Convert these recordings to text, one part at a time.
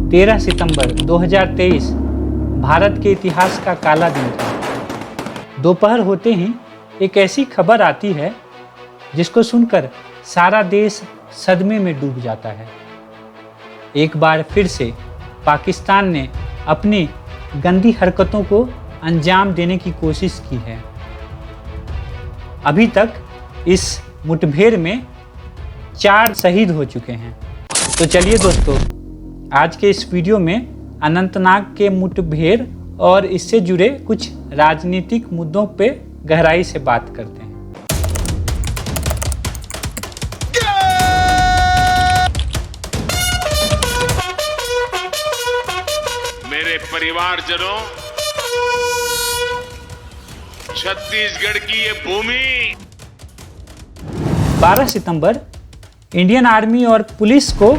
13 सितंबर 2023 भारत के इतिहास का काला दिन था। दोपहर होते ही एक ऐसी खबर आती है जिसको सुनकर सारा देश सदमे में डूब जाता है। एक बार फिर से पाकिस्तान ने अपनी गंदी हरकतों को अंजाम देने की कोशिश की है। अभी तक इस मुठभेड़ में 4 शहीद हो चुके हैं। तो चलिए दोस्तों, आज के इस वीडियो में अनंतनाग के मुठभेड़ और इससे जुड़े कुछ राजनीतिक मुद्दों पे गहराई से बात करते हैं। मेरे परिवारजनों, छत्तीसगढ़ की ये भूमि 12 सितंबर इंडियन आर्मी और पुलिस को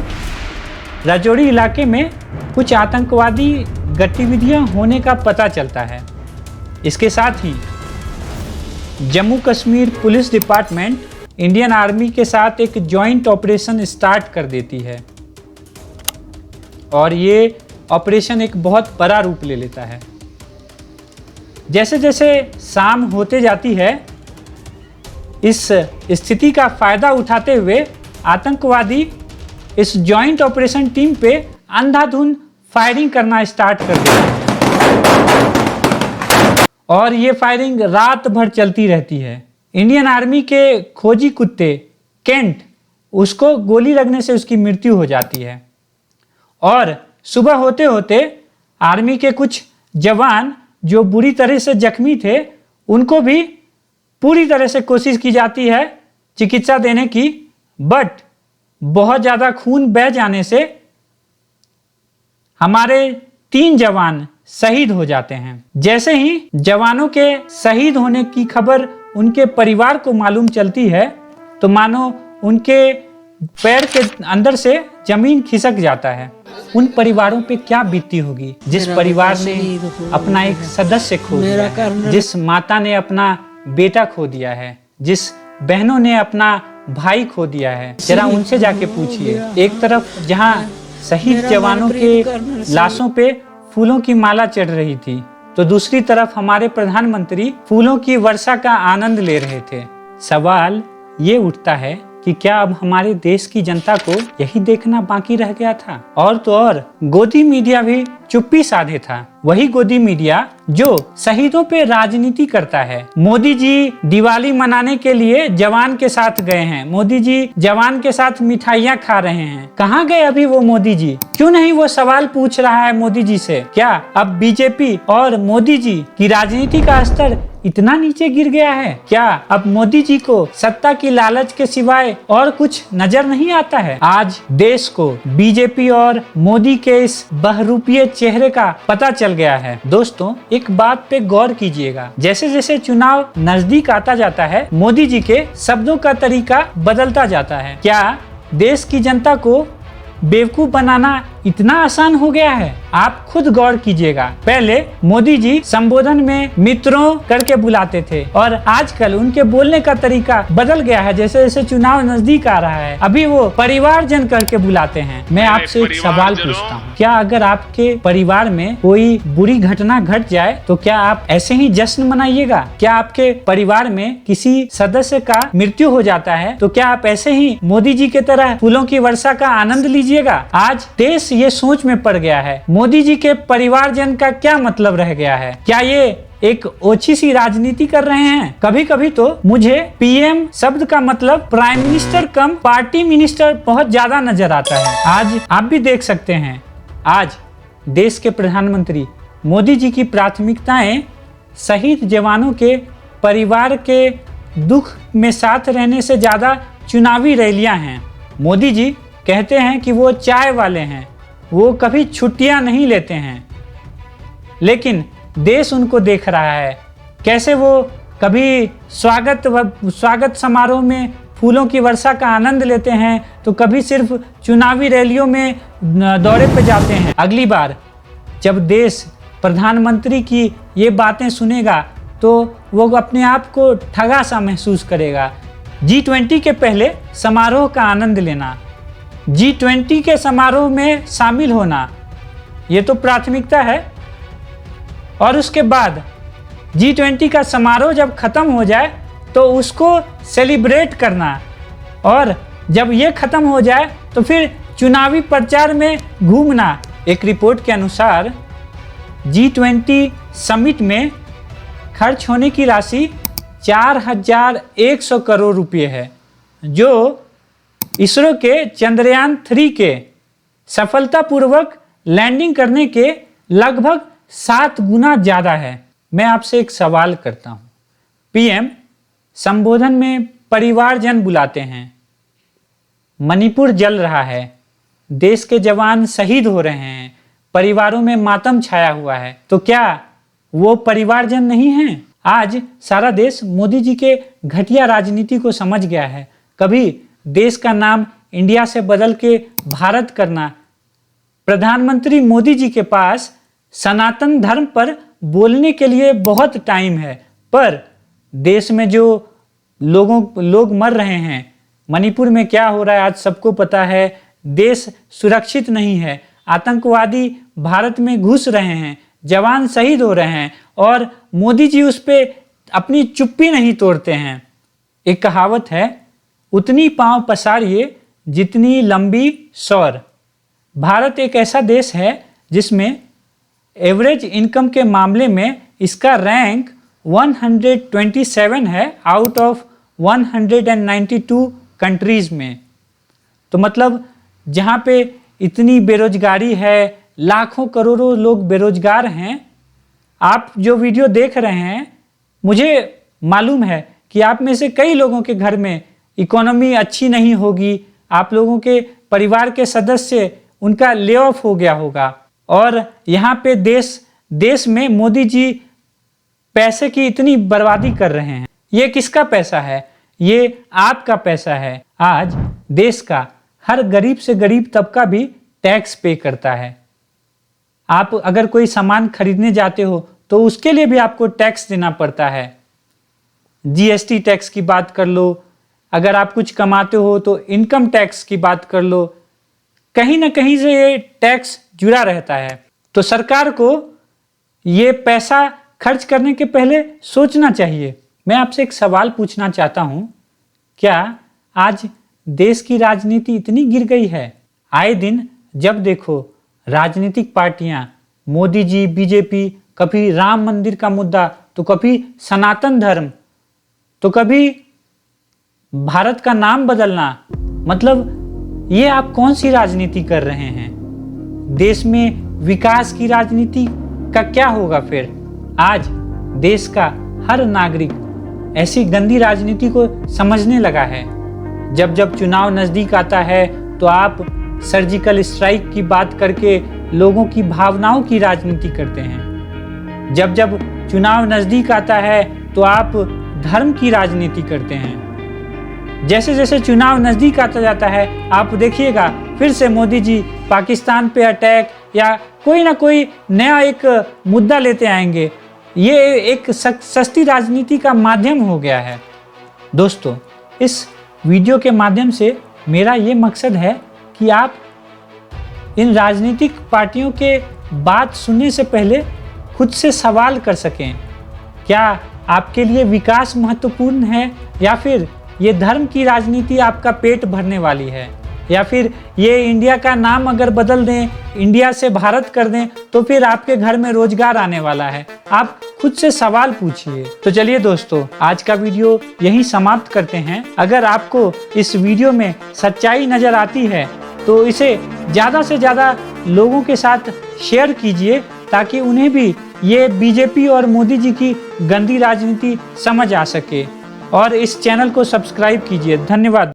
राजौरी इलाके में कुछ आतंकवादी गतिविधियां होने का पता चलता है। इसके साथ ही Jammu Kashmir police department Indian army के साथ एक जॉइंट ऑपरेशन स्टार्ट कर देती है और ये ऑपरेशन एक बहुत बड़ा रूप ले लेता है। जैसे जैसे शाम होते जाती है, इस स्थिति का फायदा उठाते हुए आतंकवादी इस जॉइंट ऑपरेशन टीम पे अंधाधुंध फायरिंग करना स्टार्ट कर देते हैं और ये फायरिंग रात भर चलती रहती है। इंडियन आर्मी के खोजी कुत्ते केंट, उसको गोली लगने से उसकी मृत्यु हो जाती है और सुबह होते होते आर्मी के कुछ जवान जो बुरी तरह से जख्मी थे, उनको भी पूरी तरह से कोशिश की जाती है चिकित्सा देने की, बट बहुत ज़्यादा खून बह जाने से हमारे 3 जवान शहीद हो जाते हैं। जैसे ही जवानों के शहीद होने की खबर उनके परिवार को मालूम चलती है, तो मानो उनके पैर के अंदर से जमीन खिसक जाता है। उन परिवारों पे क्या बीतती होगी जिस परिवार ने अपना एक सदस्य खो दिया है, जिस माता ने अपना बेटा खो दिया है, जिस बहनों ने अपना भाई खो दिया है। जरा उनसे जाके पूछिए। एक तरफ जहां शहीद जवानों के लाशों पे फूलों की माला चढ़ रही थी, तो दूसरी तरफ हमारे प्रधानमंत्री फूलों की वर्षा का आनंद ले रहे थे। सवाल ये उठता है कि क्या अब हमारे देश की जनता को यही देखना बाकी रह गया था? और तो और गोदी मीडिया भी चुप्पी साधे था। वही गोदी मीडिया जो शहीदों पे राजनीति करता है। मोदी जी दिवाली मनाने के लिए जवान के साथ गए हैं, मोदी जी जवान के साथ मिठाइयाँ खा रहे हैं। कहाँ गए अभी वो मोदी जी? क्यों नहीं वो सवाल पूछ रहा है मोदी जी से? क्या अब बीजेपी और मोदी जी की राजनीति का स्तर इतना नीचे गिर गया है? क्या अब मोदी जी को सत्ता की लालच के सिवाय और कुछ नजर नहीं आता है? आज देश को बीजेपी और मोदी के इस बहरूपीय चेहरे का पता चल गया है। दोस्तों, एक बात पे गौर कीजिएगा। जैसे जैसे चुनाव नजदीक आता जाता है, मोदी जी के शब्दों का तरीका बदलता जाता है। क्या देश की जनता को बेवकूफ बनाना इतना आसान हो गया है? आप खुद गौर कीजिएगा। पहले मोदी जी संबोधन में मित्रों करके बुलाते थे और आजकल उनके बोलने का तरीका बदल गया है। जैसे जैसे चुनाव नजदीक आ रहा है, अभी वो परिवारजन करके बुलाते हैं। मैं आपसे एक सवाल पूछता हूँ, क्या अगर आपके परिवार में कोई बुरी घटना घट जाए तो क्या आप ऐसे ही जश्न मनाइएगा? क्या आपके परिवार में किसी सदस्य का मृत्यु हो जाता है तो क्या आप ऐसे ही मोदी जी के तरह फूलों की वर्षा का आनंद लीजिएगा? आज देश ये सोच में पड़ गया है, मोदी जी के परिवारजन का क्या मतलब रह गया है? क्या ये एक ओछी सी राजनीति कर रहे हैं? कभी कभी तो मुझे पीएम शब्द का मतलब प्राइम मिनिस्टर कम पार्टी मिनिस्टर बहुत ज्यादा नजर आता है। आज आप भी देख सकते हैं, आज देश के प्रधानमंत्री मोदी जी की प्राथमिकताएं शहीद जवानों के परिवार के दुख में साथ रहने से ज्यादा चुनावी रैलियां हैं। मोदी जी कहते हैं कि वो चाय वाले हैं, वो कभी छुट्टियां नहीं लेते हैं, लेकिन देश उनको देख रहा है कैसे वो कभी स्वागत समारोह में फूलों की वर्षा का आनंद लेते हैं, तो कभी सिर्फ चुनावी रैलियों में दौरे पे जाते हैं। अगली बार जब देश प्रधानमंत्री की ये बातें सुनेगा तो वो अपने आप को ठगा सा महसूस करेगा। G20 के पहले समारोह का आनंद लेना, G20 के समारोह में शामिल होना, ये तो प्राथमिकता है। और उसके बाद G20 का समारोह जब खत्म हो जाए तो उसको सेलिब्रेट करना, और जब ये खत्म हो जाए तो फिर चुनावी प्रचार में घूमना। एक रिपोर्ट के अनुसार G20 समिट में खर्च होने की राशि 4100 करोड़ रुपए है, जो इसरो के चंद्रयान 3 के सफलतापूर्वक लैंडिंग करने के लगभग 7 गुना ज़्यादा है। मैं आपसे एक सवाल करता हूँ। पीएम संबोधन में परिवारजन बुलाते हैं, मणिपुर जल रहा है, देश के जवान शहीद हो रहे हैं, परिवारों में मातम छाया हुआ है, तो क्या वो परिवारजन नहीं हैं? आज सारा देश मोदी जी के घटिया राजनीति को समझ गया है। कभी देश का नाम इंडिया से बदल के भारत करना। प्रधानमंत्री मोदी जी के पास सनातन धर्म पर बोलने के लिए बहुत टाइम है, पर देश में जो लोग मर रहे हैं, मणिपुर में क्या हो रहा है आज सबको पता है। देश सुरक्षित नहीं है, आतंकवादी भारत में घुस रहे हैं, जवान शहीद हो रहे हैं, और मोदी जी उस पर अपनी चुप्पी नहीं तोड़ते हैं। एक कहावत है, उतनी पांव पसारिए जितनी लंबी सौर। भारत एक ऐसा देश है जिसमें एवरेज इनकम के मामले में इसका रैंक 127 है आउट ऑफ 192 कंट्रीज़ में। तो मतलब जहाँ पे इतनी बेरोजगारी है, लाखों करोड़ों लोग बेरोजगार हैं। आप जो वीडियो देख रहे हैं, मुझे मालूम है कि आप में से कई लोगों के घर में इकोनॉमी अच्छी नहीं होगी, आप लोगों के परिवार के सदस्य उनका ले ऑफ हो गया होगा, और यहाँ पे देश में मोदी जी पैसे की इतनी बर्बादी कर रहे हैं। ये किसका पैसा है? ये आपका पैसा है। आज देश का हर गरीब से गरीब तबका भी टैक्स पे करता है। आप अगर कोई सामान खरीदने जाते हो तो उसके लिए भी आपको टैक्स देना पड़ता है। GST टैक्स की बात कर लो, अगर आप कुछ कमाते हो तो इनकम टैक्स की बात कर लो, कहीं ना कहीं से ये टैक्स जुड़ा रहता है। तो सरकार को ये पैसा खर्च करने के पहले सोचना चाहिए। मैं आपसे एक सवाल पूछना चाहता हूँ, क्या आज देश की राजनीति इतनी गिर गई है? आए दिन जब देखो राजनीतिक पार्टियां, मोदी जी, बीजेपी, कभी राम मंदिर का मुद्दा, तो कभी सनातन धर्म, तो कभी भारत का नाम बदलना। मतलब ये आप कौन सी राजनीति कर रहे हैं? देश में विकास की राजनीति का क्या होगा फिर? आज देश का हर नागरिक ऐसी गंदी राजनीति को समझने लगा है। जब जब चुनाव नज़दीक आता है तो आप सर्जिकल स्ट्राइक की बात करके लोगों की भावनाओं की राजनीति करते हैं। जब जब चुनाव नज़दीक आता है तो आप धर्म की राजनीति करते हैं। जैसे जैसे चुनाव नज़दीक आता जाता है, आप देखिएगा फिर से मोदी जी पाकिस्तान पे अटैक या कोई ना कोई नया एक मुद्दा लेते आएंगे। ये एक सस्ती राजनीति का माध्यम हो गया है। दोस्तों, इस वीडियो के माध्यम से मेरा ये मकसद है कि आप इन राजनीतिक पार्टियों के बात सुनने से पहले खुद से सवाल कर सकें, क्या आपके लिए विकास महत्वपूर्ण है, या फिर ये धर्म की राजनीति आपका पेट भरने वाली है, या फिर ये इंडिया का नाम अगर बदल दें, इंडिया से भारत कर दें, तो फिर आपके घर में रोजगार आने वाला है। आप खुद से सवाल पूछिए। तो चलिए दोस्तों, आज का वीडियो यहीं समाप्त करते हैं। अगर आपको इस वीडियो में सच्चाई नज़र आती है तो इसे ज़्यादा से ज़्यादा लोगों के साथ शेयर कीजिए, ताकि उन्हें भी ये बीजेपी और मोदी जी की गंदी राजनीति समझ आ सके। और इस चैनल को सब्सक्राइब कीजिए। धन्यवाद।